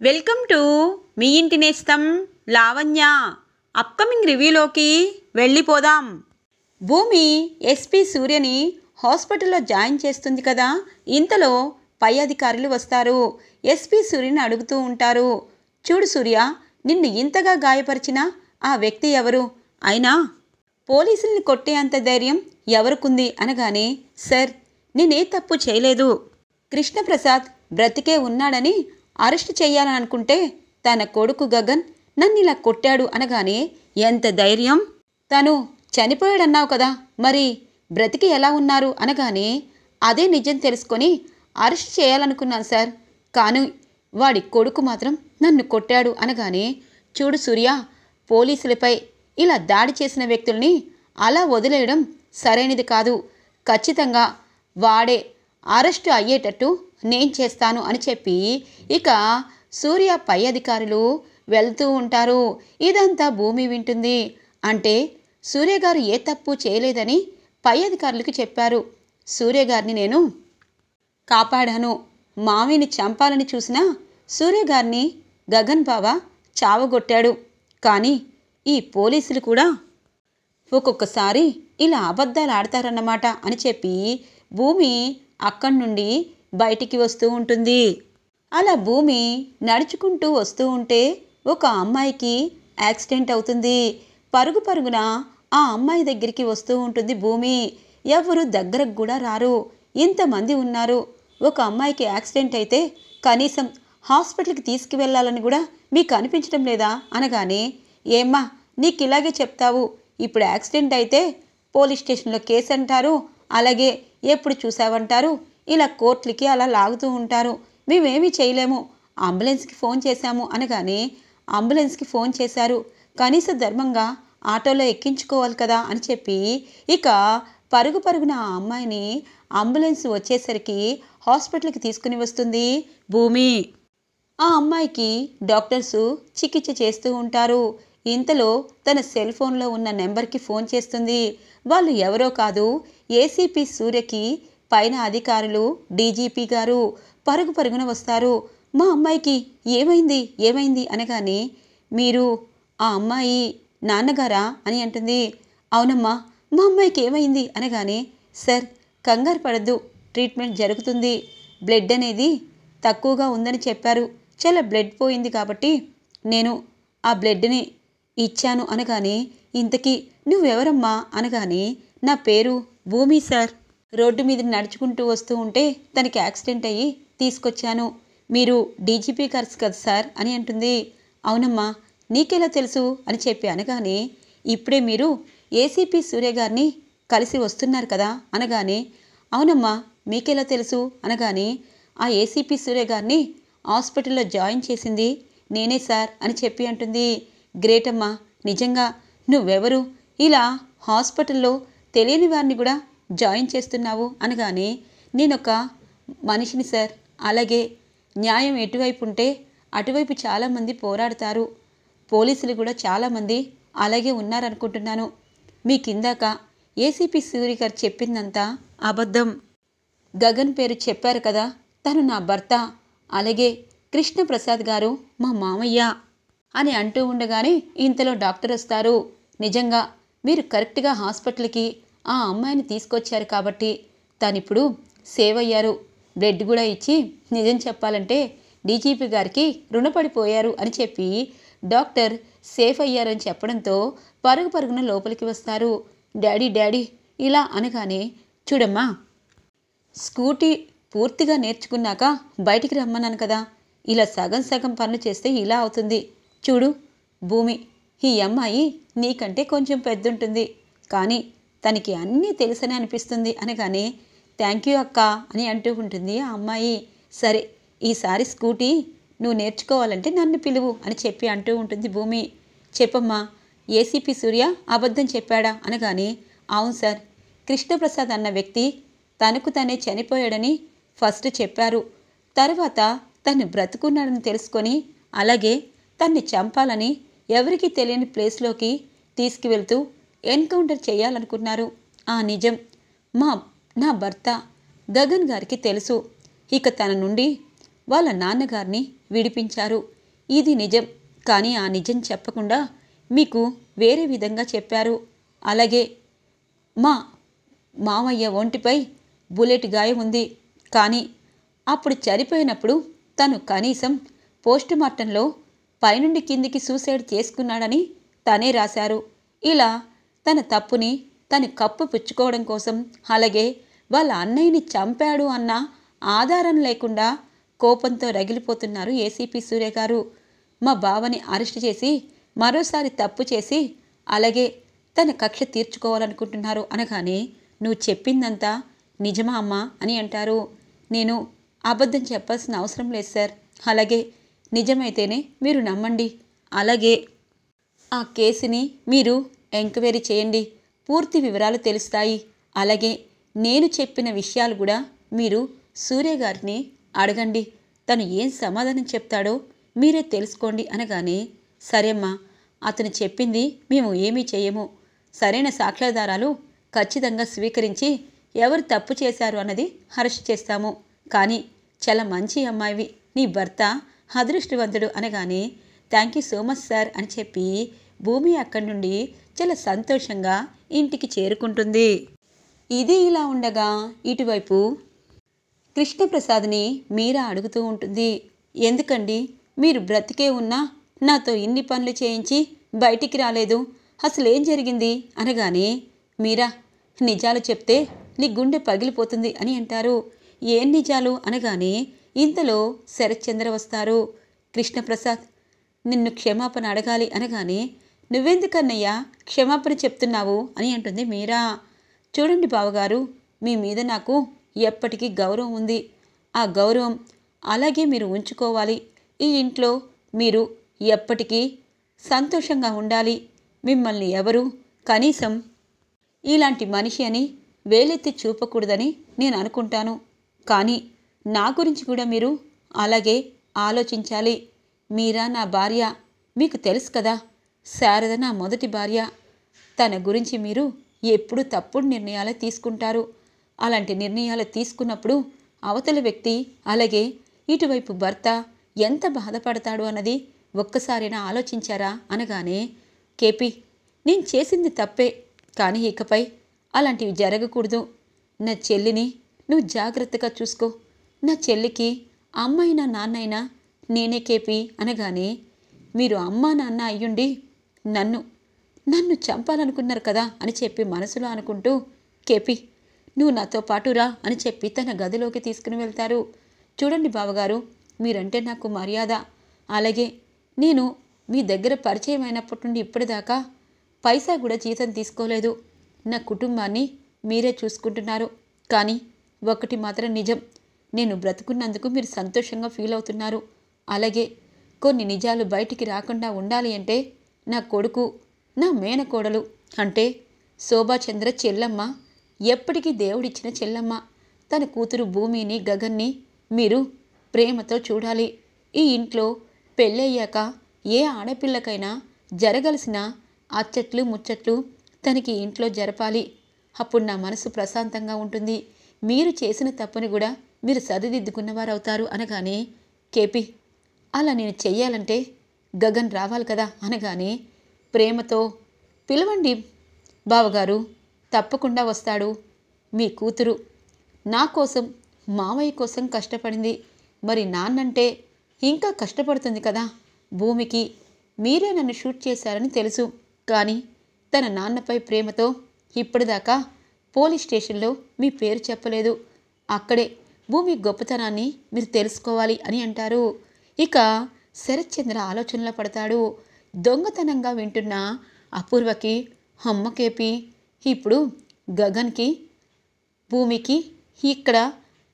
Welcome to me ఇంటి నేస్తం Lavanya. Upcoming రివ్యూలోకి వెళ్ళిపోదాం. భూమి ఎస్పీ సూర్యని హాస్పిటల్లో జాయిన్ చేస్తుంది కదా. ఇంతలో పై అధికారులు వస్తారు. ఎస్పీ సూర్యని అడుగుతూ ఉంటారు, చూడు సూర్య, నిన్ను ఇంతగా గాయపరిచిన ఆ వ్యక్తి ఎవరు? అయినా పోలీసుల్ని కొట్టే అంత ధైర్యం ఎవరికుంది అనగానే, సార్, నేనే తప్పు చేయలేదు. కృష్ణప్రసాద్ బ్రతికే ఉన్నాడని అరెస్ట్ చేయాలని అనుకుంటే తన కొడుకు గగన్ నన్ను ఇలా కొట్టాడు అనగానే, ఎంత ధైర్యం? తను చనిపోయాడన్నావు కదా, మరి బ్రతికి ఎలా ఉన్నారు అనగానే, అదే నిజం తెలుసుకొని అరెస్ట్ చేయాలనుకున్నాను సార్, కానీ వాడి కొడుకు మాత్రం నన్ను కొట్టాడు అనగానే, చూడు సూర్య, పోలీసులపై ఇలా దాడి చేసిన వ్యక్తుల్ని అలా వదిలేయడం సరైనది కాదు. ఖచ్చితంగా వాడే అరెస్టు అయ్యేటట్టు నేను చేస్తాను అని చెప్పి ఇక సూర్య పై అధికారులు వెళ్తూ ఉంటారు. ఇదంతా భూమి వింటుంది. అంటే సూర్య గారు ఏ తప్పు చేయలేదని పై అధికారులకు చెప్పారు. సూర్య గారిని నేను కాపాడాను. మావిని చంపాలని చూసిన సూర్య గారిని గగన్ బావ చావగొట్టాడు. కానీ ఈ పోలీసులు కూడా ఒక్కొక్కసారి ఇలా అబద్ధాలు ఆడతారన్నమాట అని చెప్పి భూమి అక్కడి నుండి బయటికి వస్తూ ఉంటుంది. అలా భూమి నడుచుకుంటూ వస్తూ ఉంటే ఒక అమ్మాయికి యాక్సిడెంట్ అవుతుంది. పరుగు పరుగున ఆ అమ్మాయి దగ్గరికి వస్తూ ఉంటుంది భూమి. ఎవరు దగ్గరకు కూడా రారు. ఇంతమంది ఉన్నారు. ఒక అమ్మాయికి యాక్సిడెంట్ అయితే కనీసం హాస్పిటల్కి తీసుకువెళ్ళాలని కూడా మీకు అనిపించడం లేదా అనగానే, ఏమ్మా, నీకు ఇలాగే చెప్తావు. ఇప్పుడు యాక్సిడెంట్ అయితే పోలీస్ స్టేషన్లో కేసు అంటారు, అలాగే ఎప్పుడు చూసావంటారు, ఇలా కోర్టులకి అలా లాగుతూ ఉంటారు. మేమేమీ చేయలేము. అంబులెన్స్కి ఫోన్ చేశాము అనగానే, అంబులెన్స్కి ఫోన్ చేశారు, కనీస ధర్మంగా ఆటోలో ఎక్కించుకోవాలి కదా అని చెప్పి ఇక పరుగు పరుగున ఆ అమ్మాయిని అంబులెన్స్ వచ్చేసరికి హాస్పిటల్కి తీసుకుని వస్తుంది భూమి. ఆ అమ్మాయికి డాక్టర్సు చికిత్స చేస్తూ ఉంటారు. ఇంతలో తన సెల్ ఫోన్లో ఉన్న నెంబర్కి ఫోన్ చేస్తుంది. వాళ్ళు ఎవరో కాదు, ఏసీపీ సూర్యకి పైన అధికారులు, డీజీపీ గారు పరుగు పరుగున వస్తారు. మా అమ్మాయికి ఏమైంది ఏమైంది అనగానే, మీరు ఆ అమ్మాయి నాన్నగారా అని అంటుంది. అవునమ్మా, మా అమ్మాయికి ఏమైంది అనగానే, సార్, కంగారు పడద్దు, ట్రీట్మెంట్ జరుగుతుంది. బ్లడ్ అనేది తక్కువగా ఉందని చెప్పారు. చాలా బ్లడ్ పోయింది కాబట్టి నేను ఆ బ్లడ్ని ఇచ్చాను అనగానే, ఇంతకీ నువ్వెవరమ్మా అనగానే, నా పేరు భూమి సార్. రోడ్డు మీద నడుచుకుంటూ వస్తూ ఉంటే తనకి యాక్సిడెంట్ అయ్యి తీసుకొచ్చాను. మీరు డీజీపీ గారు కదా సార్ అని అంటుంది. అవునమ్మా, నీకెలా తెలుసు అని చెప్పి అనగానే, ఇప్పుడే మీరు ఏసీపీ సూర్య గారిని కలిసి వస్తున్నారు కదా అనగానే, అవునమ్మా, మీకెలా తెలుసు అనగానే, ఆ ఏసీపీ సూర్య గారిని హాస్పిటల్లో జాయిన్ చేసింది నేనే సార్ అని చెప్పి అంటుంది. గ్రేట్ అమ్మా, నిజంగా నువ్వెవరు? ఇలా హాస్పిటల్లో తెలియని వారిని కూడా జాయిన్ చేస్తున్నావు అనగానే, నేనొక మనిషిని సార్, అలాగే న్యాయం ఎటువైపు ఉంటే అటువైపు చాలామంది పోరాడతారు. పోలీసులు కూడా చాలామంది అలాగే ఉన్నారనుకుంటున్నాను. మీ కిందాక ఏసీపీ సూర్య గారు చెప్పిందంతా అబద్ధం. గగన్ పేరు చెప్పారు కదా, తను నా భర్త, అలాగే కృష్ణప్రసాద్ గారు మా మామయ్య అని అంటూ ఉండగానే ఇంతలో డాక్టర్ వస్తారు. నిజంగా మీరు కరెక్ట్గా హాస్పిటల్కి ఆ అమ్మాయిని తీసుకొచ్చారు కాబట్టి తనిప్పుడు సేవ్ అయ్యారు. బ్లడ్ కూడా ఇచ్చి నిజం చెప్పాలంటే డీజీపీ గారికి రుణపడిపోయారు అని చెప్పి డాక్టర్ సేఫ్ అయ్యారని చెప్పడంతో పరుగు పరుగున లోపలికి వస్తారు. డాడీ డాడీ ఇలా అనగానే, చూడమ్మా, స్కూటీ పూర్తిగా నేర్చుకున్నాక బయటికి రమ్మన్నాను కదా, ఇలా సగం సగం పనులు చేస్తే ఇలా అవుతుంది. చూడు భూమి, ఈ అమ్మాయి నీకంటే కొంచెం పెద్దుంటుంది, కానీ తనకి అన్నీ తెలుసని అనిపిస్తుంది అనగానే, థ్యాంక్ యూ అక్క అని అంటూ ఉంటుంది ఆ అమ్మాయి. సరే, ఈసారి స్కూటీ నువ్వు నేర్చుకోవాలంటే నన్ను పిలువు అని చెప్పి అంటూ ఉంటుంది భూమి. చెప్పమ్మా, ఏసీపీ సూర్య అబద్ధం చెప్పాడా అనగానే, అవును సార్, కృష్ణప్రసాద్ అన్న వ్యక్తి తనకు తనే చనిపోయాడని ఫస్ట్ చెప్పారు. తర్వాత తను బ్రతుకున్నాడని తెలుసుకొని, అలాగే తన్ని చంపాలని ఎవరికీ తెలియని ప్లేస్లోకి తీసుకువెళ్తూ ఎన్కౌంటర్ చేయాలనుకున్నారు. ఆ నిజం నా భర్త గగన్ గారికి తెలుసు. ఇక తన నుండి వాళ్ళ నాన్నగారిని విడిపించారు. ఇది నిజం. కానీ ఆ నిజం చెప్పకుండా మీకు వేరే విధంగా చెప్పారు. అలాగే మా మామయ్య ఒంటిపై బుల్లెట్ గాయం ఉంది. కానీ అప్పుడు చనిపోయినప్పుడు తను కనీసం పోస్టుమార్టంలో పైనుండి కిందికి సూసైడ్ చేసుకున్నాడని తనే రాశారు. ఇలా తన తప్పుని తను కప్పు పుచ్చుకోవడం కోసం, అలాగే వాళ్ళ అన్నయ్యని చంపాడు అన్న ఆధారం లేకుండా కోపంతో రగిలిపోతున్నారు ఏసీపీ సూర్య గారు. మా బావని అరెస్ట్ చేసి మరోసారి తప్పు చేసి అలాగే తన కక్ష తీర్చుకోవాలనుకుంటున్నారు అనగానే, నువ్వు చెప్పిందంతా నిజమా అమ్మా అని అంటారు. నేను అబద్ధం చెప్పాల్సిన అవసరం లేదు సార్. అలాగే నిజమైతేనే మీరు నమ్మండి. అలాగే ఆ కేసుని మీరు ఎంక్వైరీ చేయండి. పూర్తి వివరాలు తెలుస్తాయి. అలాగే నేను చెప్పిన విషయాలు కూడా మీరు సూర్య గారిని అడగండి. తను ఏం సమాధానం చెప్తాడో మీరే తెలుసుకోండి అనగానే, సరేమ్మా, అతను చెప్పింది మేము ఏమీ చేయము. సరైన సాక్ష్యాధారాలు ఖచ్చితంగా స్వీకరించి ఎవరు తప్పు చేశారు అన్నది అరెస్ట్ చేస్తాము. కానీ చాలా మంచి అమ్మాయివి, నీ భర్త అదృష్టవంతుడు అనగానే, thank you so much sir అని చెప్పి భూమి అక్కడి నుండి చాలా సంతోషంగా ఇంటికి చేరుకుంటుంది. ఇది ఇలా ఉండగా ఇటువైపు కృష్ణప్రసాద్ని మీరా అడుగుతూ ఉంటుంది. ఎందుకండి మీరు బ్రతికే ఉన్నా నాతో ఇన్ని పనులు చేయించి బయటికి రాలేదు, అసలేం జరిగింది అనగానే, మీరా నిజాలు చెప్తే నీ గుండె పగిలిపోతుంది అని అంటారు. ఏం నిజాలు అనగానే ఇంతలో శరత్చంద్ర వస్తారు. కృష్ణప్రసాద్ నిన్ను క్షమాపణ అడగాలి అనగానే, నువ్వెందుకన్నయ్యా క్షమాపణ చెప్తున్నావు అని అంటుంది మీరా. చూడండి బావగారు, మీ మీద నాకు ఎప్పటికీ గౌరవం ఉంది. ఆ గౌరవం అలాగే మీరు ఉంచుకోవాలి. ఈ ఇంట్లో మీరు ఎప్పటికీ సంతోషంగా ఉండాలి. మిమ్మల్ని ఎవరు కనీసం ఇలాంటి మనిషి అని వేలెత్తి చూపకూడదని నేను అనుకుంటాను. కానీ నా గురించి కూడా మీరు అలాగే ఆలోచించాలి. మీరా నా భార్య, మీకు తెలుసు కదా, శారద నా మొదటి భార్య. తన గురించి మీరు ఎప్పుడు తప్పుడు నిర్ణయాలు తీసుకుంటారు. అలాంటి నిర్ణయాలు తీసుకున్నప్పుడు అవతల వ్యక్తి అలాగే ఇటువైపు భర్త ఎంత బాధపడతాడు అన్నది ఒక్కసారైనా ఆలోచించారా అనగానే, కేపీ నేను చేసింది తప్పే, కానీ ఇకపై అలాంటివి జరగకూడదు. నా చెల్లిని నువ్వు జాగ్రత్తగా చూసుకో. నా చెల్లికి అమ్మైనా నాన్నైనా నేనే కేపీ అనగానే, మీరు అమ్మా నాన్న అయ్యుండి నన్ను చంపాలనుకున్నారు కదా అని చెప్పి మనసులో అనుకుంటూ, కేపీ నువ్వు నాతో పాటు రా అని చెప్పి తన గదిలోకి తీసుకుని వెళ్తారు. చూడండి బావగారు, మీరంటే నాకు మర్యాద. అలాగే నేను మీ దగ్గర పరిచయం అయినప్పటి నుండి ఇప్పటిదాకా పైసా కూడా జీతం తీసుకోలేదు. నా కుటుంబాన్ని మీరే చూసుకుంటున్నారు. కానీ ఒకటి మాత్రం నిజం, నేను బ్రతుకున్నందుకు మీరు సంతోషంగా ఫీల్ అవుతున్నారు. అలాగే కొన్ని నిజాలు బయటికి రాకుండా ఉండాలి అంటే నా కొడుకు, నా మేనకోడలు అంటే శోభాచంద్ర చెల్లమ్మ, ఎప్పటికీ దేవుడిచ్చిన చెల్లమ్మ, తన కూతురు భూమిని గగన్ని మీరు ప్రేమతో చూడాలి. ఈ ఇంట్లో పెళ్ళయ్యాక ఏ ఆడపిల్లకైనా జరగాల్సిన అచ్చట్లు ముచ్చట్లు తనకి ఇంట్లో జరపాలి. అప్పుడు నా మనసు ప్రశాంతంగా ఉంటుంది. మీరు చేసిన తప్పుని కూడా మీరు సరిదిద్దుకున్నవారవుతారు అనగానే, కేపీ అలా నేను చెయ్యాలంటే గగన్ రావాలి కదా అనగానే, ప్రేమతో పిలవండి బావగారు, తప్పకుండా వస్తాడు. మీ కూతురు నా కోసం మామయ్య కోసం కష్టపడింది, మరి నాన్నంటే ఇంకా కష్టపడుతుంది కదా. భూమికి మీరే నన్ను షూట్ చేశారని తెలుసు, కానీ తన నాన్నపై ప్రేమతో ఇప్పటిదాకా పోలీస్ స్టేషన్లో మీ పేరు చెప్పలేదు. అక్కడే భూమి గొప్పతనాన్ని మీరు తెలుసుకోవాలి అని అంటారు. ఇక శరత్చంద్ర ఆలోచనలో పడతాడు. దొంగతనంగా వింటున్న అపూర్వకి, అమ్మ కేపీ, ఇప్పుడు గగన్కి, భూమికి ఇక్కడ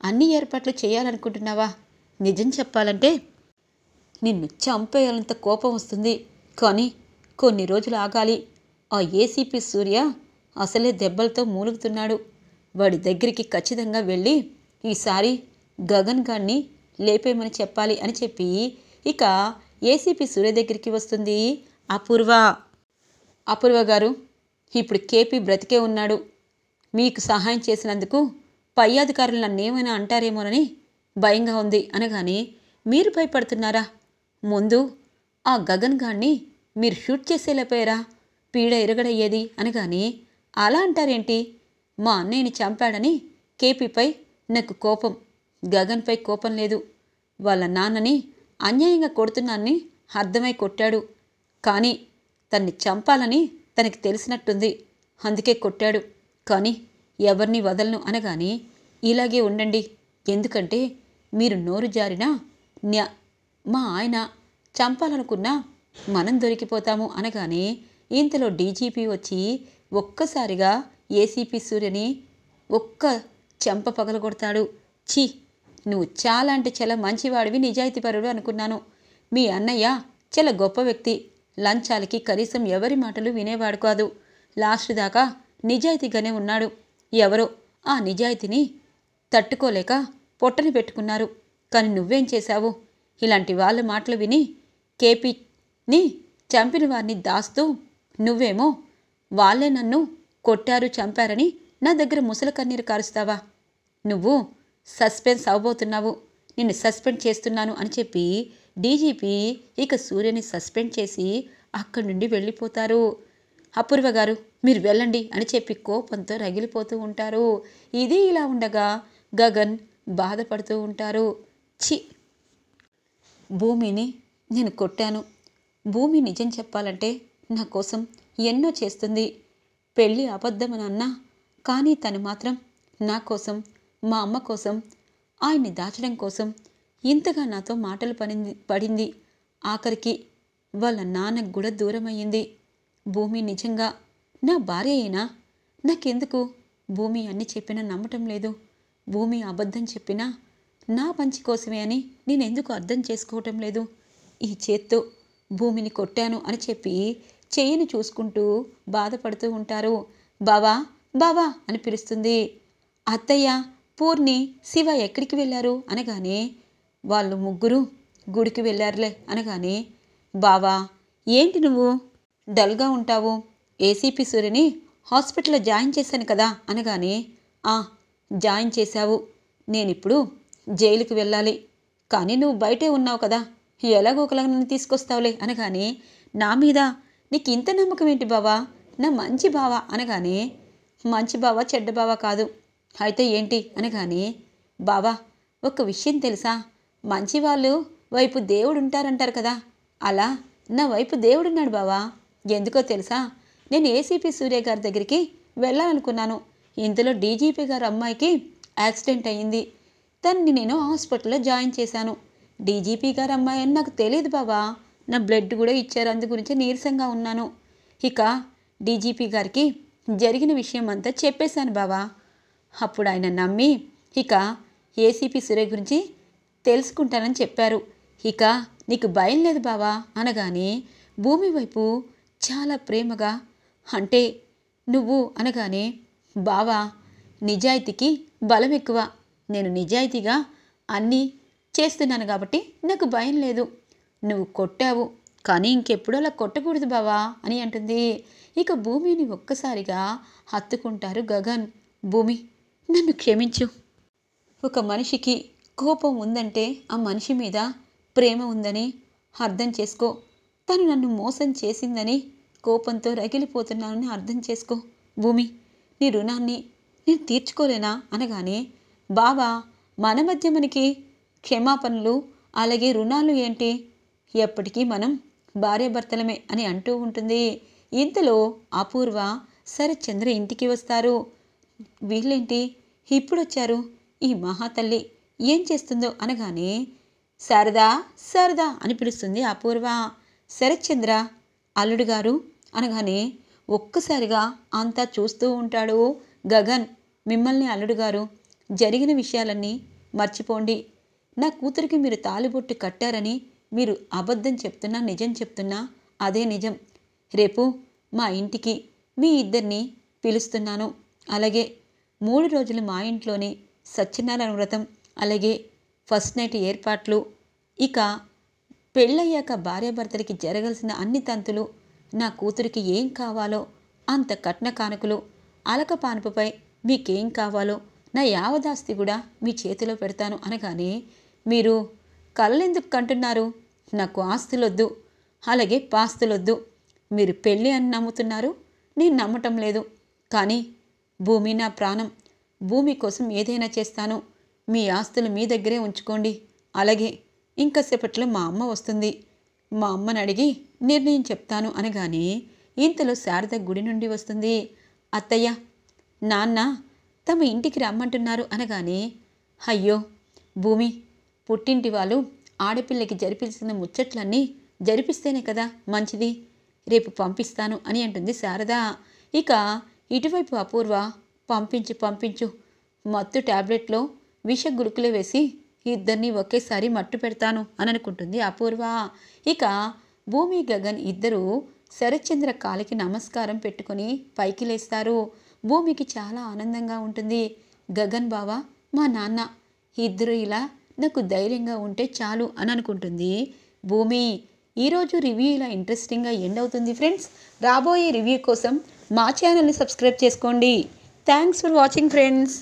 అన్ని ఏర్పాట్లు చేయాలనుకుంటున్నావా? నిజం చెప్పాలంటే నిన్ను చంపేయాలంత కోపం వస్తుంది. కానీ కొన్ని రోజులు ఆగాలి. ఆ ఏసీపీ సూర్య అసలే దెబ్బలతో మూలుగుతున్నాడు. వాడి దగ్గరికి ఖచ్చితంగా వెళ్ళి ఈసారి గగన్ గాన్ని లేపేయమని చెప్పాలి అని చెప్పి ఇక ఏసీపీ సూర్య దగ్గరికి వస్తుంది అపూర్వ. అపూర్వ గారు, ఇప్పుడు కేపీ బ్రతికే ఉన్నాడు. మీకు సహాయం చేసినందుకు పై అధికారులు నన్ను ఏమైనా అంటారేమోనని భయంగా ఉంది అనగానే, మీరు భయపడుతున్నారా? ముందు ఆ గగన్ గాన్ని మీరు షూట్ చేసేలేపోయారా పీడ ఎరగడయ్యేది అనగానే, అలా అంటారేంటి? మా అన్నయ్యని చంపాడని కేపీపై నాకు కోపం, గగన్పై కోపం లేదు. వాళ్ళ నాన్నని అన్యాయంగా కొడుతున్నానని అర్థమై కొట్టాడు. కానీ తన్ని చంపాలని తనకి తెలిసినట్టుంది, అందుకే కొట్టాడు. కానీ ఎవరిని వదలను అనగానే, ఇలాగే ఉండండి, ఎందుకంటే మీరు నోరు జారినా మా ఆయన చంపాలనుకున్నా మనం దొరికిపోతాము అనగానే, ఇంతలో డీజీపీ వచ్చి ఒక్కసారిగా ఏసీపీ సూర్యని ఒక్క చెంప పగలగొడతాడు. ఛీ, నువ్వు చాలా అంటే చాలా మంచివాడివి, నిజాయితీపరుడు అనుకున్నాను. మీ అన్నయ్య చాలా గొప్ప వ్యక్తి, లంచాలకి కనీసం ఎవరి మాటలు వినేవాడు కాదు. లాస్ట్ దాకా నిజాయితీగానే ఉన్నాడు. ఎవరో ఆ నిజాయితీని తట్టుకోలేక పొట్టని పెట్టుకున్నారు. కానీ నువ్వేం చేశావు? ఇలాంటి వాళ్ళ మాటలు విని కేపీని చంపిన వారిని దాస్తూ నువ్వేమో వాళ్ళే నన్ను కొట్టారు, చంపారని నా దగ్గర ముసలి కన్నీరు కారుస్తావా? నువ్వు సస్పెన్స్ అవ్వబోతున్నావు, నిన్ను సస్పెండ్ చేస్తున్నాను అని చెప్పి డీజీపీ ఇక సూర్యని సస్పెండ్ చేసి అక్కడి నుండి వెళ్ళిపోతారు. అపూర్వ గారు మీరు వెళ్ళండి అని చెప్పి కోపంతో రగిలిపోతూ ఉంటారు. ఇది ఇలా ఉండగా గగన్ బాధపడుతూ ఉంటారు. ఛీ, భూమిని నేను కొట్టాను. భూమి నిజం చెప్పాలంటే నా కోసం ఎన్నో చేస్తుంది. పెళ్ళి అబద్ధమని అన్నా కానీ తను మాత్రం నా కోసం, మా అమ్మ కోసం, ఆయన్ని దాచడం కోసం ఇంతగా నాతో మాటలు పడింది. ఆఖరికి వాళ్ళ నాన్నకు కూడా దూరమయ్యింది. భూమి నిజంగా నా భార్య అయినా నాకెందుకు భూమి అన్ని చెప్పినా నమ్మటం లేదు. భూమి అబద్ధం చెప్పినా నా మంచి కోసమే అని నేనెందుకు అర్థం చేసుకోవటం లేదు. ఈ చేత్తో భూమిని కొట్టాను అని చెప్పి చెయ్యిని చూసుకుంటూ బాధపడుతూ ఉంటారు. బావా బావా అని పిలుస్తుంది. అత్తయ్య, పూర్ణి, శివ ఎక్కడికి వెళ్ళారు అనగానే, వాళ్ళు ముగ్గురు గుడికి వెళ్ళారులే అనగానే, బావా ఏంటి నువ్వు డల్గా ఉంటావు? ఏసీపీ సూర్యని హాస్పిటల్లో జాయిన్ చేశాను కదా అనగానే, జాయిన్ చేశావు, నేనిప్పుడు జైలుకి వెళ్ళాలి. కానీ నువ్వు బయటే ఉన్నావు కదా, ఎలాగో ఒకలా నన్ను తీసుకొస్తావులే అనగానే, నా మీద నీకు ఇంత నమ్మకం ఏంటి బావా? నా మంచి బావా అనగానే, మంచి బావా చెడ్డ బావా కాదు, అయితే ఏంటి అనగానే, బావా ఒక విషయం తెలుసా? మంచి వాళ్ళు వైపు దేవుడు ఉంటారంటారు కదా, అలా నా వైపు దేవుడున్నాడు బావా. ఎందుకో తెలుసా? నేను ఏసీపీ సూర్య గారి దగ్గరికి వెళ్ళాలనుకున్నాను. ఇంతలో డీజీపీ గారి అమ్మాయికి యాక్సిడెంట్ అయ్యింది. తన్ని నేను హాస్పిటల్లో జాయిన్ చేశాను. డీజీపీ గారి అమ్మాయి అని నాకు తెలియదు బావా. నా బ్లడ్ కూడా ఇచ్చారు, అందు గురించి నీరసంగా ఉన్నాను. ఇక డీజీపీ గారికి జరిగిన విషయం అంతా చెప్పేశాను బావా. అప్పుడు ఆయన నమ్మి ఇక ఏసీపీ సూర్య గురించి తెలుసుకుంటానని చెప్పారు. ఇక నీకు భయం లేదు బావా అనగానే, భూమి వైపు చాలా ప్రేమగా, అంటే నువ్వు అనగానే, బావా నిజాయితీకి బలం ఎక్కువ, నేను నిజాయితీగా అన్నీ చేస్తున్నాను కాబట్టి నాకు భయం లేదు. నువ్వు కొట్టావు కానీ ఇంకెప్పుడు అలా కొట్టకూడదు బావా అని అంటుంది. ఇక భూమిని ఒక్కసారిగా హత్తుకుంటారు గగన్. భూమి నన్ను క్షమించు. ఒక మనిషికి కోపం ఉందంటే ఆ మనిషి మీద ప్రేమ ఉందని అర్థం చేసుకో. తను నన్ను మోసం చేసిందని కోపంతో రగిలిపోతున్నానని అర్థం చేసుకో. భూమి నీ రుణాన్ని నేను తీర్చుకోలేనా అనగానే, బావా మన మధ్య మనకి క్షమాపణలు అలాగే రుణాలు ఏంటి, ఎప్పటికీ మనం భార్యాభర్తలమే అని అంటూ ఉంటుంది. ఇంతలో అపూర్వ శరత్చంద్ర ఇంటికి వస్తారు. వీళ్ళేంటి ఇప్పుడొచ్చారు, ఈ మహాతల్లి ఏం చేస్తుందో అనగానే, శారదా శారదా అని పిలుస్తుంది అపూర్వ. శరత్చంద్ర అల్లుడు గారు అనగానే ఒక్కసారిగా అంతా చూస్తూ ఉంటాడు గగన్. మిమ్మల్ని అల్లుడు గారు, జరిగిన విషయాలన్నీ మర్చిపోండి. నా కూతురికి మీరు తాళిబొట్టు కట్టారని మీరు అబద్ధం చెప్తున్నా నిజం చెప్తున్నా అదే నిజం. రేపు మా ఇంటికి మీ ఇద్దరిని పిలుస్తున్నాను. అలాగే 3 రోజులు మా ఇంట్లోనే సత్యనారాయణ వ్రతం, అలాగే ఫస్ట్ నైట్ ఏర్పాట్లు, ఇక పెళ్ళయ్యాక భార్యాభర్తలకి జరగాల్సిన అన్ని తంతులు, నా కూతురికి ఏం కావాలో అంత కట్న కానుకలు, అలక పానుపుపై మీకేం కావాలో నా యావదాస్తి కూడా మీ చేతిలో పెడతాను అనగానే, మీరు కలలెందుకు కంటున్నారు? నాకు ఆస్తులొద్దు, అలాగే పాస్తులొద్దు. మీరు పెళ్ళి అని నమ్ముతున్నారు, నేను నమ్మటం లేదు. కానీ భూమి నా ప్రాణం. భూమి కోసం ఏదైనా చేస్తాను. మీ ఆస్తులు మీ దగ్గరే ఉంచుకోండి. అలాగే ఇంకాసేపట్లో మా అమ్మ వస్తుంది. మా అమ్మని అడిగి నిర్ణయం చెప్తాను అనగానే ఇంతలో శారద గుడి నుండి వస్తుంది. అత్తయ్య, నాన్న తమ ఇంటికి రమ్మంటున్నారు అనగానే, అయ్యో భూమి, పుట్టింటి వాళ్ళు ఆడపిల్లకి జరిపించిన ముచ్చట్లన్నీ జరిపిస్తేనే కదా మంచిది. రేపు పంపిస్తాను అని అంటుంది శారద. ఇక ఇటువైపు అపూర్వ, పంపించు, మత్తు ట్యాబ్లెట్లో విష గుళికలు వేసి ఇద్దరిని ఒకేసారి మట్టు పెడతాను అని అనుకుంటుంది అపూర్వ. ఇక భూమి, గగన్ ఇద్దరూ శరత్చంద్ర కాలికి నమస్కారం పెట్టుకొని పైకి లేస్తారు. భూమికి చాలా ఆనందంగా ఉంటుంది. గగన్ బావ, మా నాన్న ఇద్దరు ఇలా నాకు ధైర్యంగా ఉంటే చాలు అని అనుకుంటుంది భూమి. ఈరోజు రివ్యూ ఇలా ఇంట్రెస్టింగ్గా ఎండ్ అవుతుంది ఫ్రెండ్స్. రాబోయే రివ్యూ కోసం మా ఛానల్ని సబ్స్క్రైబ్ చేసుకోండి. Thanks for watching friends.